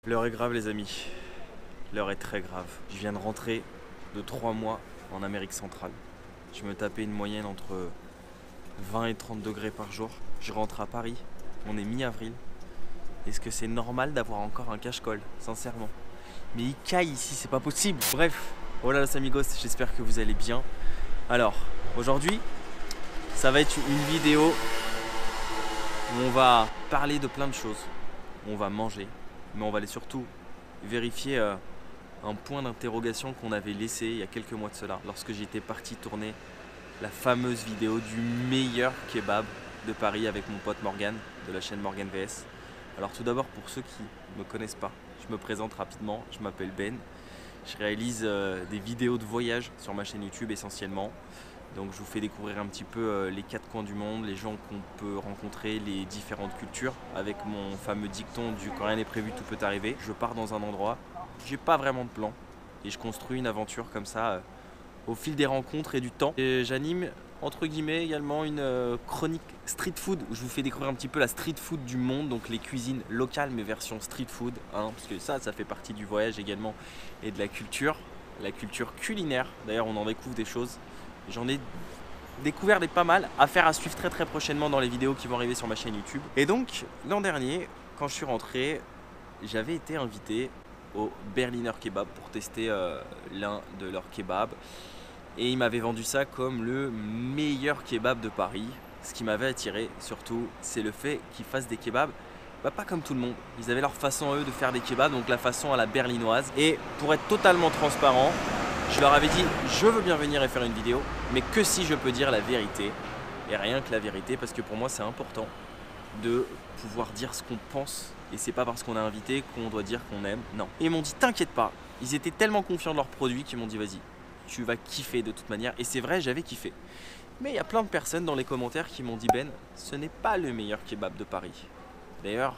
L'heure est grave les amis, l'heure est très grave. Je viens de rentrer de 3 mois en Amérique centrale. Je me tapais une moyenne entre 20 et 30 degrés par jour. Je rentre à Paris, on est mi-avril. Est-ce que c'est normal d'avoir encore un cache-colle, sincèrement? Mais il caille ici, c'est pas possible. Bref, voilà los amigos, j'espère que vous allez bien. Alors, aujourd'hui, ça va être une vidéo où on va parler de plein de choses. On va manger, mais on va aller surtout vérifier un point d'interrogation qu'on avait laissé il y a quelques mois de cela, lorsque j'étais parti tourner la fameuse vidéo du meilleur kebab de Paris avec mon pote Morgan, de la chaîne Morgan VS. Alors tout d'abord, pour ceux qui ne me connaissent pas, je me présente rapidement, je m'appelle Ben. Je réalise des vidéos de voyage sur ma chaîne YouTube essentiellement. Donc je vous fais découvrir un petit peu les 4 coins du monde, les gens qu'on peut rencontrer, les différentes cultures, avec mon fameux dicton du quand rien n'est prévu, tout peut arriver. Je pars dans un endroit, j'ai pas vraiment de plan et je construis une aventure comme ça au fil des rencontres et du temps. Et j'anime entre guillemets également une chronique street food où je vous fais découvrir un petit peu la street food du monde, donc les cuisines locales mais version street food, hein, parce que ça fait partie du voyage également et de la culture culinaire. D'ailleurs on en découvre des choses. J'en ai découvert des pas mal, affaires à suivre très prochainement dans les vidéos qui vont arriver sur ma chaîne YouTube. Et donc l'an dernier, quand je suis rentré, j'avais été invité au Berliner Kebab pour tester l'un de leurs kebabs. Et ils m'avaient vendu ça comme le meilleur kebab de Paris. Ce qui m'avait attiré surtout, c'est le fait qu'ils fassent des kebabs pas comme tout le monde. Ils avaient leur façon eux de faire des kebabs, donc la façon à la berlinoise. Et pour être totalement transparent, je leur avais dit, je veux bien venir et faire une vidéo, mais que si je peux dire la vérité, et rien que la vérité, parce que pour moi c'est important de pouvoir dire ce qu'on pense, et c'est pas parce qu'on a invité qu'on doit dire qu'on aime, non. Et ils m'ont dit, t'inquiète pas, ils étaient tellement confiants de leurs produits qu'ils m'ont dit, vas-y, tu vas kiffer de toute manière, et c'est vrai, j'avais kiffé. Mais il y a plein de personnes dans les commentaires qui m'ont dit, Ben, ce n'est pas le meilleur kebab de Paris. D'ailleurs,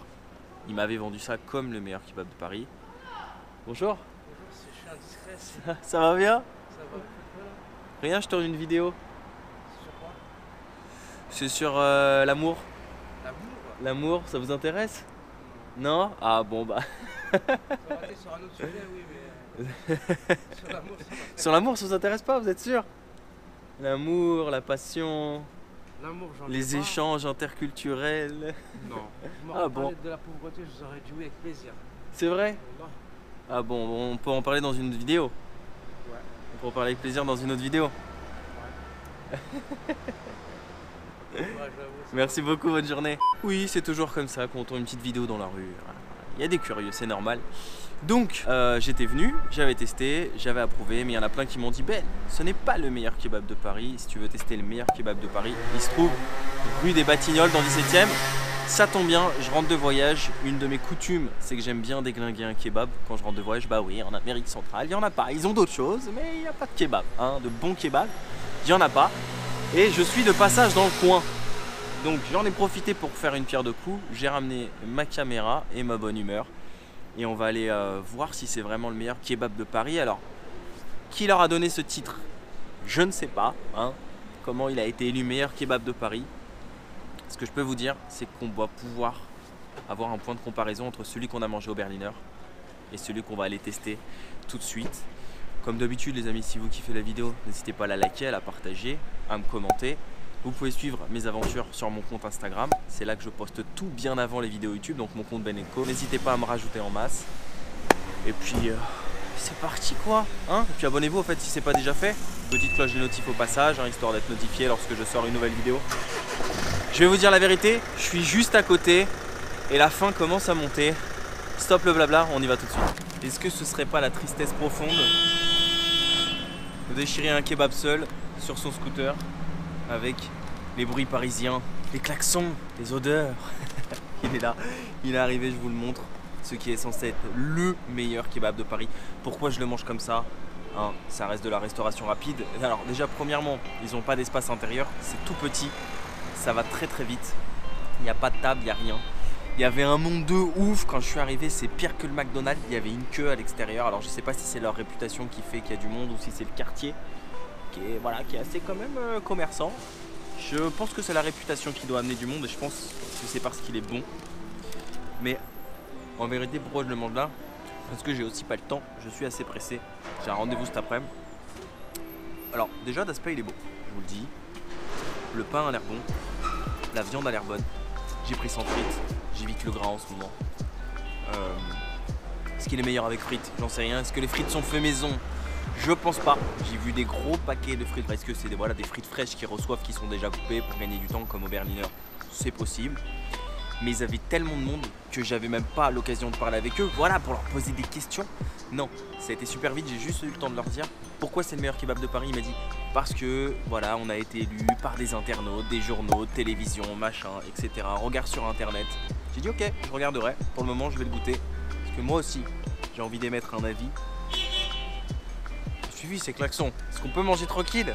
ils m'avaient vendu ça comme le meilleur kebab de Paris. Bonjour. Je suis indiscret. Ça va bien? Ça va. Rien, je tourne une vidéo. Sur quoi? C'est sur l'amour. L'amour? L'amour, ça vous intéresse? Non? Ah bon bah. Ça aurait été sur un autre sujet, oui, mais. Sur l'amour, ça va. Sur l'amour, ça vous intéresse pas, vous êtes sûr? L'amour, la passion, L'amour, j'en ai les pas. échanges interculturels. Non. Ah bon. Parler de la pauvreté, je vous aurais dit oui avec plaisir. C'est vrai? Non. Ah bon, on peut en parler dans une vidéo. Ouais. On peut en parler avec plaisir dans une autre vidéo. Ouais. Ouais, j'avoue, Merci beaucoup, bonne journée. Oui, c'est toujours comme ça quand on tourne une petite vidéo dans la rue. Il y a des curieux, c'est normal. Donc, j'étais venu, j'avais testé, j'avais approuvé, mais il y en a plein qui m'ont dit, Ben, ce n'est pas le meilleur kebab de Paris. Si tu veux tester le meilleur kebab de Paris, il se trouve rue des Batignolles dans le 17e. Ça tombe bien, je rentre de voyage. Une de mes coutumes, c'est que j'aime bien déglinguer un kebab quand je rentre de voyage. Bah oui, en Amérique centrale, il n'y en a pas. Ils ont d'autres choses, mais il n'y a pas de kebab. Hein, de bons kebabs, il n'y en a pas. Et je suis de passage dans le coin. Donc j'en ai profité pour faire une pierre de coups. J'ai ramené ma caméra et ma bonne humeur. Et on va aller voir si c'est vraiment le meilleur kebab de Paris. Alors, qui leur a donné ce titre? Je ne sais pas. Hein, comment il a été élu meilleur kebab de Paris. Ce que je peux vous dire, c'est qu'on va pouvoir avoir un point de comparaison entre celui qu'on a mangé au Berliner et celui qu'on va aller tester tout de suite. Comme d'habitude les amis, si vous kiffez la vidéo, n'hésitez pas à la liker, à la partager, à me commenter. Vous pouvez suivre mes aventures sur mon compte Instagram, c'est là que je poste tout bien avant les vidéos YouTube, donc mon compte Ben & Co. N'hésitez pas à me rajouter en masse. Et puis c'est parti quoi, hein. Et puis abonnez-vous en fait si c'est pas déjà fait. Petite cloche de notif au passage, hein, histoire d'être notifié lorsque je sors une nouvelle vidéo. Je vais vous dire la vérité, je suis juste à côté et la faim commence à monter. Stop le blabla, on y va tout de suite. Est-ce que ce serait pas la tristesse profonde de déchirer un kebab seul sur son scooter avec les bruits parisiens, les klaxons, les odeurs? Il est là, il est arrivé, je vous le montre. Ce qui est censé être le meilleur kebab de Paris. Pourquoi je le mange comme ça? Hein, ça reste de la restauration rapide. Alors déjà premièrement, ils n'ont pas d'espace intérieur, c'est tout petit. Ça va très vite. Il n'y a pas de table, il n'y a rien. Il y avait un monde de ouf quand je suis arrivé, c'est pire que le McDonald's. Il y avait une queue à l'extérieur. Alors je sais pas si c'est leur réputation qui fait qu'il y a du monde ou si c'est le quartier qui est assez quand même commerçant. Je pense que c'est la réputation qui doit amener du monde et je pense que c'est parce qu'il est bon. Mais En vérité, pourquoi je le mange là? Parce que j'ai aussi pas le temps, je suis assez pressé. J'ai un rendez-vous cet après-midi. Alors, déjà, d'aspect, il est beau, je vous le dis. Le pain a l'air bon, la viande a l'air bonne. J'ai pris sans frites, j'évite le gras en ce moment. Est-ce qu'il est meilleur avec frites? J'en sais rien. Est-ce que les frites sont faites maison? Je pense pas. J'ai vu des gros paquets de frites. Est-ce que c'est des frites fraîches qu'ils reçoivent, qui sont déjà coupées pour gagner du temps comme au Berliner? C'est possible. Mais ils avaient tellement de monde que j'avais même pas l'occasion de parler avec eux. Voilà, pour leur poser des questions. Non, ça a été super vite. J'ai juste eu le temps de leur dire pourquoi c'est le meilleur kebab de Paris. Il m'a dit parce que voilà, on a été élu par des internautes, des journaux, télévision, machin, etc. Regarde sur internet. J'ai dit ok, je regarderai. Pour le moment, je vais le goûter. Parce que moi aussi, j'ai envie d'émettre un avis. Suivi ces klaxons. Est-ce qu'on peut manger tranquille?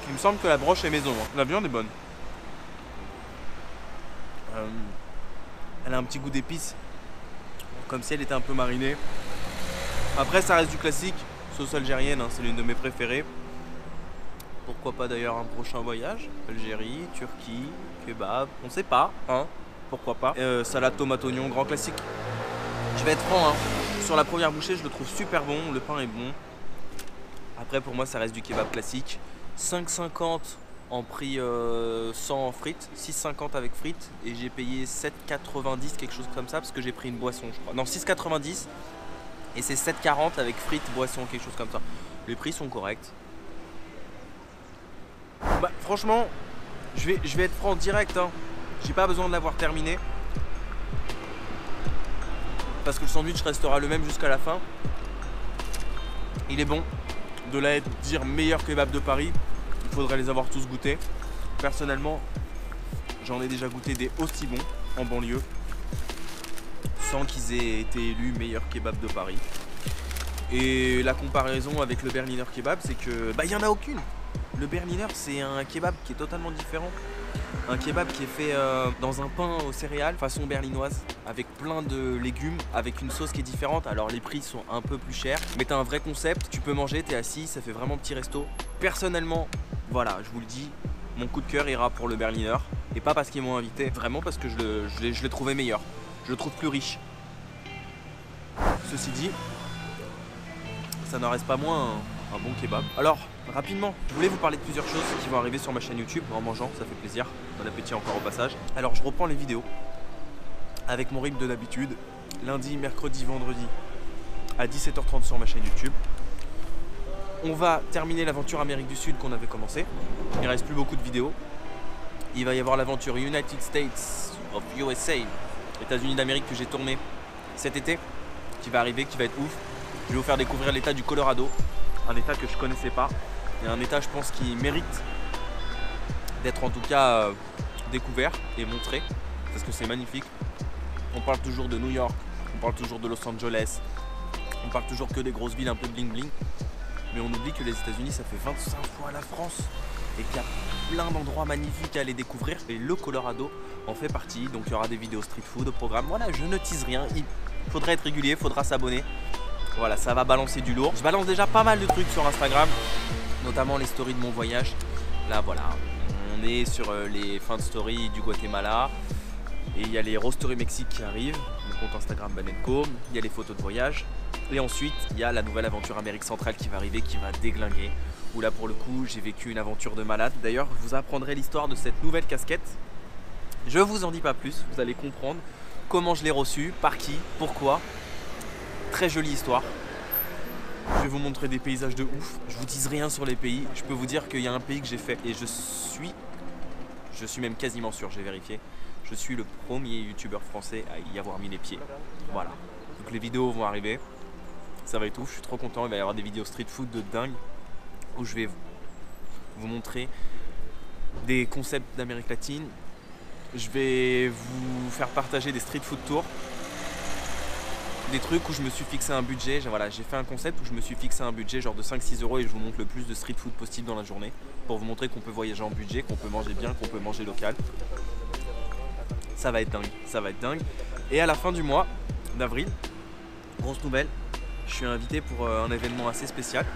Il me semble que la broche est maison. Hein. La viande est bonne. Elle a un petit goût d'épices. Comme si elle était un peu marinée. Après, ça reste du classique. Sauce algérienne, hein, c'est l'une de mes préférées. Pourquoi pas d'ailleurs un prochain voyage? Algérie, Turquie, kebab, on sait pas, hein? Pourquoi pas. Salade tomate oignon, grand classique. Je vais être franc, hein. Sur la première bouchée, je le trouve super bon, le pain est bon. Après, pour moi, ça reste du kebab classique. 5,50 en prix sans frites, 6,50 avec frites. Et j'ai payé 7,90, quelque chose comme ça, parce que j'ai pris une boisson, je crois. Non, 6,90. Et c'est 7,40 avec frites, boisson, quelque chose comme ça. Les prix sont corrects. Bah, franchement, je vais être franc direct, hein. J'ai pas besoin de l'avoir terminé. Parce que le sandwich restera le même jusqu'à la fin. Il est bon. De là à dire meilleur kebab de Paris, il faudrait les avoir tous goûtés. Personnellement, j'en ai déjà goûté des aussi bons en banlieue. Sans qu'ils aient été élus meilleur kebab de Paris. Et la comparaison avec le Berliner kebab, c'est que bah il n'y en a aucune. Le Berliner, c'est un kebab qui est totalement différent. Un kebab qui est fait dans un pain aux céréales, façon berlinoise, avec plein de légumes, avec une sauce qui est différente. Alors les prix sont un peu plus chers, mais t'as un vrai concept, tu peux manger, t'es assis, ça fait vraiment petit resto. Personnellement, voilà, je vous le dis, mon coup de cœur ira pour le Berliner. Et pas parce qu'ils m'ont invité, vraiment parce que je l'ai trouvé meilleur. Je le trouve plus riche. Ceci dit, ça n'en reste pas moins un bon kebab. Alors, rapidement, je voulais vous parler de plusieurs choses qui vont arriver sur ma chaîne YouTube en mangeant, ça fait plaisir. Bon appétit encore au passage. Alors, je reprends les vidéos avec mon rythme de d'habitude, lundi, mercredi, vendredi à 17h30 sur ma chaîne YouTube. On va terminer l'aventure Amérique du Sud qu'on avait commencé. Il ne reste plus beaucoup de vidéos. Il va y avoir l'aventure United States of USA, États-Unis d'Amérique que j'ai tourné cet été, qui va arriver, qui va être ouf. Je vais vous faire découvrir l'état du Colorado, un état que je connaissais pas et un état je pense qui mérite d'être en tout cas découvert et montré parce que c'est magnifique. On parle toujours de New York, on parle toujours de Los Angeles, on parle toujours que des grosses villes un peu bling bling, mais on oublie que les États-Unis ça fait 25 fois la France et qu'il y a plein d'endroits magnifiques à aller découvrir et le Colorado en fait partie. Donc il y aura des vidéos street food au programme. Voilà, je ne tease rien, il faudrait être régulier, il faudra s'abonner. Voilà, ça va balancer du lourd. Je balance déjà pas mal de trucs sur Instagram, notamment les stories de mon voyage. Là, voilà, on est sur les fins de story du Guatemala. Et il y a les Raw Story Mexique qui arrivent, mon compte Instagram Banetco. Il y a les photos de voyage. Et ensuite, il y a la nouvelle aventure Amérique centrale qui va arriver, qui va déglinguer. Où là, pour le coup, j'ai vécu une aventure de malade. D'ailleurs, je vous apprendrai l'histoire de cette nouvelle casquette. Je vous en dis pas plus, vous allez comprendre comment je l'ai reçue, par qui, pourquoi. Très jolie histoire. Je vais vous montrer des paysages de ouf. Je vous dis rien sur les pays. Je peux vous dire qu'il y a un pays que j'ai fait et je suis même quasiment sûr, j'ai vérifié. Je suis le premier youtubeur français à y avoir mis les pieds. Voilà. Donc les vidéos vont arriver. Ça va être ouf, je suis trop content. Il va y avoir des vidéos street food de dingue où je vais vous montrer des concepts d'Amérique latine. Je vais vous faire partager des street food tours. Des trucs où je me suis fixé un budget, voilà, j'ai fait un concept où je me suis fixé un budget genre de 5-6 € et je vous montre le plus de street food possible dans la journée pour vous montrer qu'on peut voyager en budget, qu'on peut manger bien, qu'on peut manger local. Ça va être dingue, ça va être dingue. Et à la fin du mois d'avril, grosse nouvelle, je suis invité pour un événement assez spécial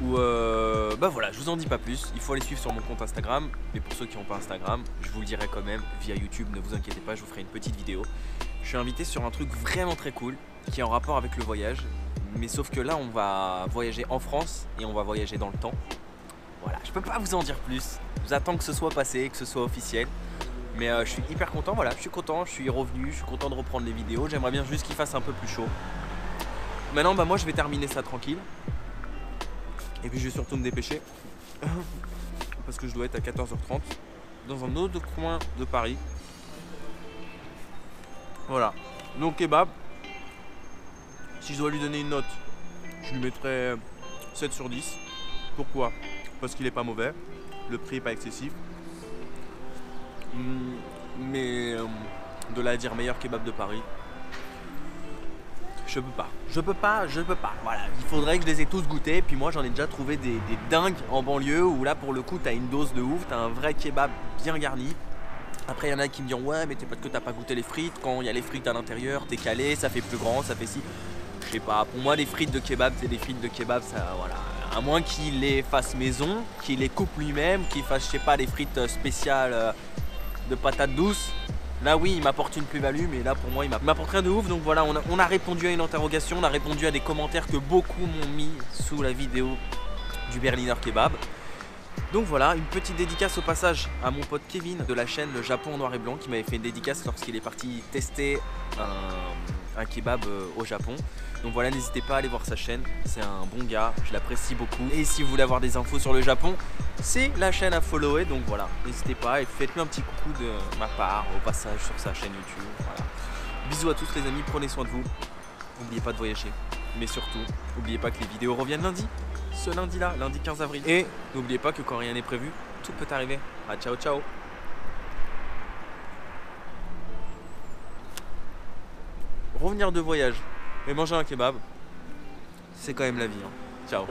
où bah voilà, je vous en dis pas plus. Il faut aller suivre sur mon compte Instagram. Mais pour ceux qui n'ont pas Instagram, je vous le dirai quand même via YouTube, ne vous inquiétez pas, je vous ferai une petite vidéo. Je suis invité sur un truc vraiment très cool qui est en rapport avec le voyage. Mais sauf que là, on va voyager en France et on va voyager dans le temps. Voilà, je peux pas vous en dire plus. J'attends que ce soit passé, que ce soit officiel. Mais je suis hyper content, voilà, je suis content, je suis revenu, je suis content de reprendre les vidéos. J'aimerais bien juste qu'il fasse un peu plus chaud. Maintenant, bah moi je vais terminer ça tranquille. Et puis je vais surtout me dépêcher. Parce que je dois être à 14h30 dans un autre coin de Paris. Voilà, donc kebab. Si je dois lui donner une note, je lui mettrais 7 sur 10. Pourquoi? Parce qu'il est pas mauvais, le prix est pas excessif. Mais de là à dire meilleur kebab de Paris, je peux pas. Voilà, il faudrait que je les ai tous goûtés. Puis moi j'en ai déjà trouvé des dingues en banlieue où là pour le coup t'as une dose de ouf, t'as un vrai kebab bien garni. Après il y en a qui me disent ouais mais peut-être que t'as pas goûté les frites. Quand il y a les frites à l'intérieur, t'es calé, ça fait plus grand, ça fait si. Je sais pas, pour moi les frites de kebab, c'est des frites de kebab, ça voilà. À moins qu'il les fasse maison, qu'il les coupe lui-même, qu'il fasse je sais pas des frites spéciales de patates douces. Là oui il m'apporte une plus-value, mais là pour moi il m'apporte rien de ouf. Donc voilà, on a répondu à une interrogation, on a répondu à des commentaires que beaucoup m'ont mis sous la vidéo du Berliner Kebab. Donc voilà, une petite dédicace au passage à mon pote Kevin de la chaîne Le Japon en noir et blanc qui m'avait fait une dédicace lorsqu'il est parti tester un kebab au Japon. Donc voilà, n'hésitez pas à aller voir sa chaîne, c'est un bon gars, je l'apprécie beaucoup. Et si vous voulez avoir des infos sur le Japon, c'est la chaîne à follower, donc voilà, n'hésitez pas et faites-lui un petit coucou de ma part au passage sur sa chaîne YouTube. Voilà. Bisous à tous les amis, prenez soin de vous, n'oubliez pas de voyager, mais surtout, n'oubliez pas que les vidéos reviennent lundi, ce lundi-là, lundi 15 avril. Et n'oubliez pas que quand rien n'est prévu, tout peut arriver. Ah, ciao ciao. Revenir de voyage et manger un kebab, c'est quand même la vie. Hein. Ciao.